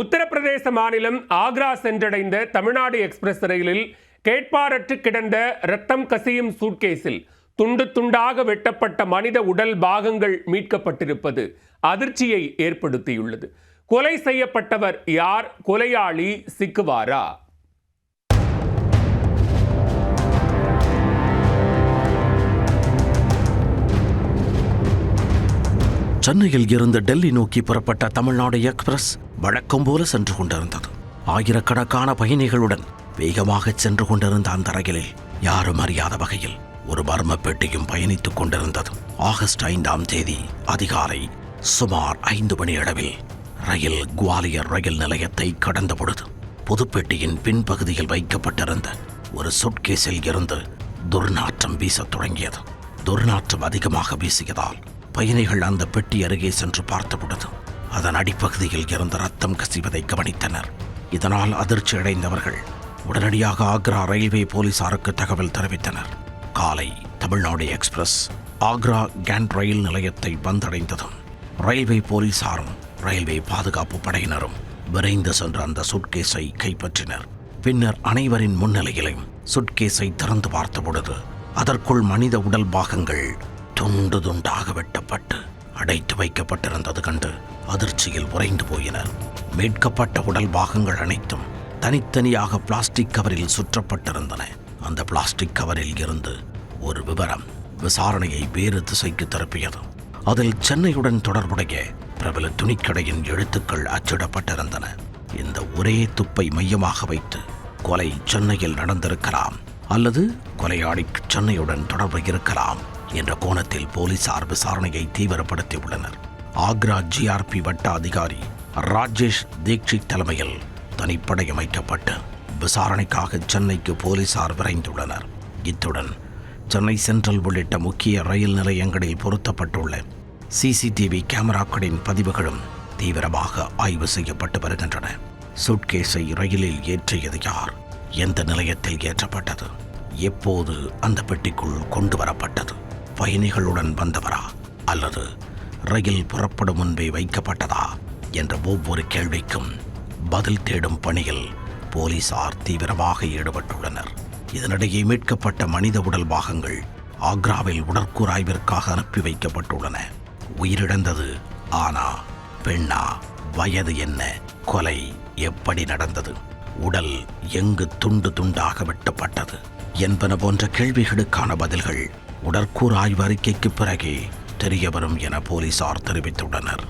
உத்தரப்பிரதேச மாநிலம் ஆக்ரா சென்றடைந்த தமிழ்நாடு எக்ஸ்பிரஸ் ரயிலில் கேட்பாரற்று கிடந்த இரத்தம் கசியும் சூட்கேஸில் துண்டு துண்டாக வெட்டப்பட்ட மனித உடல் பாகங்கள் மீட்கப்பட்டிருப்பது அதிர்ச்சியை ஏற்படுத்தியுள்ளது. கொலை செய்யப்பட்டவர் யார்? கொலையாளி சிக்குவாரா? சென்னையில் இருந்து டெல்லி நோக்கி புறப்பட்ட தமிழ்நாடு எக்ஸ்பிரஸ் வழக்கம் போல சென்று கொண்டிருந்தது. ஆயிரக்கணக்கான பயணிகளுடன் வேகமாக சென்று கொண்டிருந்த அந்த ரயிலில் யாரும் அறியாத வகையில் ஒரு மர்ம பெட்டியும் பயணித்துக் கொண்டிருந்தது. ஆகஸ்ட் 5ஆம் தேதி அதிகாலை சுமார் 5 மணி அளவில் ரயில் குவாலியர் ரயில் நிலையத்தை கடந்த பொழுது புதுப்பெட்டியின் பின்பகுதியில் வைக்கப்பட்டிருந்த ஒரு சுட்கேஸில் இருந்து துர்நாற்றம் வீசத் தொடங்கியது. துர்நாற்றம் அதிகமாக வீசியதால் பயணிகள் அந்த பெட்டி அருகே சென்று பார்த்தபொழுது அதன் அடிப்பகுதியில் இருந்த ரத்தம் கசிவதை கவனித்தனர். இதனால் அதிர்ச்சி அடைந்தவர்கள் உடனடியாக ஆக்ரா ரயில்வே போலீசாருக்கு தகவல் தெரிவித்தனர். காலை தமிழ்நாடு எக்ஸ்பிரஸ் ஆக்ரா கேண்ட் ரயில் நிலையத்தை வந்தடைந்ததும் ரயில்வே போலீசாரும் ரயில்வே பாதுகாப்பு படையினரும் விரைந்து சென்று அந்த சுட்கேஸை கைப்பற்றினர். பின்னர் அனைவரின் முன்னிலையிலும் சுட்கேஸை திறந்து பார்த்தபொழுது அதற்குள் மனித உடல் பாகங்கள் துண்டு துண்டாக வெட்டப்பட்டு அடைத்து வைக்கப்பட்டிருந்தது கண்டு அதிர்ச்சியில் உறைந்து போயினர். மீட்கப்பட்ட உடல் பாகங்கள் அனைத்தும் தனித்தனியாக பிளாஸ்டிக் கவரில் சுற்றப்பட்டிருந்தன. அந்த பிளாஸ்டிக் கவரில் இருந்து ஒரு விவரம் விசாரணையை வேறு திசைக்கு திருப்பியது. அதில் சென்னையுடன் தொடர்புடைய பிரபல துணிக்கடையின் எழுத்துக்கள் அச்சிடப்பட்டிருந்தன. இந்த ஒரே துப்பை மையமாக வைத்து கொலை சென்னையில் நடந்திருக்கலாம் அல்லது கொலையாளிக்கு சென்னையுடன் தொடர்பு இருக்கலாம் என்ற கோணத்தில் போலீசார் விசாரணையை தீவிரப்படுத்தியுள்ளனர். ஆக்ரா ஜிஆர்பி வட்ட அதிகாரி ராஜேஷ் தீக்ஷித் தலைமையில் தனிப்படை அமைக்கப்பட்டு விசாரணைக்காக சென்னைக்கு போலீசார் விரைந்துள்ளனர். இத்துடன் சென்னை சென்ட்ரல் உள்ளிட்ட முக்கிய ரயில் நிலையங்களில் பொருத்தப்பட்டுள்ள சிசிடிவி கேமராக்களின் பதிவுகளும் தீவிரமாக ஆய்வு செய்யப்பட்டு வருகின்றன. சுட்கேஸை ரயிலில் ஏற்றியது யார்? எந்த நிலையத்தில் ஏற்றப்பட்டது? எப்போது அந்த பெட்டிக்குள் கொண்டு வரப்பட்டது? பயணிகளுடன் வந்தவரா அல்லது ரயில் புறப்படும் முன்பே வைக்கப்பட்டதா என்ற ஒவ்வொரு கேள்விக்கும் பதில் தேடும் பணியில் போலீசார் தீவிரமாக ஈடுபட்டுள்ளனர். இதனிடையே மீட்கப்பட்ட மனித உடல் பாகங்கள் ஆக்ராவில் உடற்கூறாய்விற்காக அனுப்பி வைக்கப்பட்டுள்ளன. உயிரிழந்தது ஆனா பெண்ணா? வயது என்ன? கொலை எப்படி நடந்தது? உடல் எங்கு துண்டு துண்டாக வெட்டப்பட்டது என்பன போன்ற கேள்விகளுக்கான பதில்கள் உடற்கூறாய்வு அறிக்கைக்கு பிறகே தெரியவரும் என போலீசார் தெரிவித்துள்ளனர்.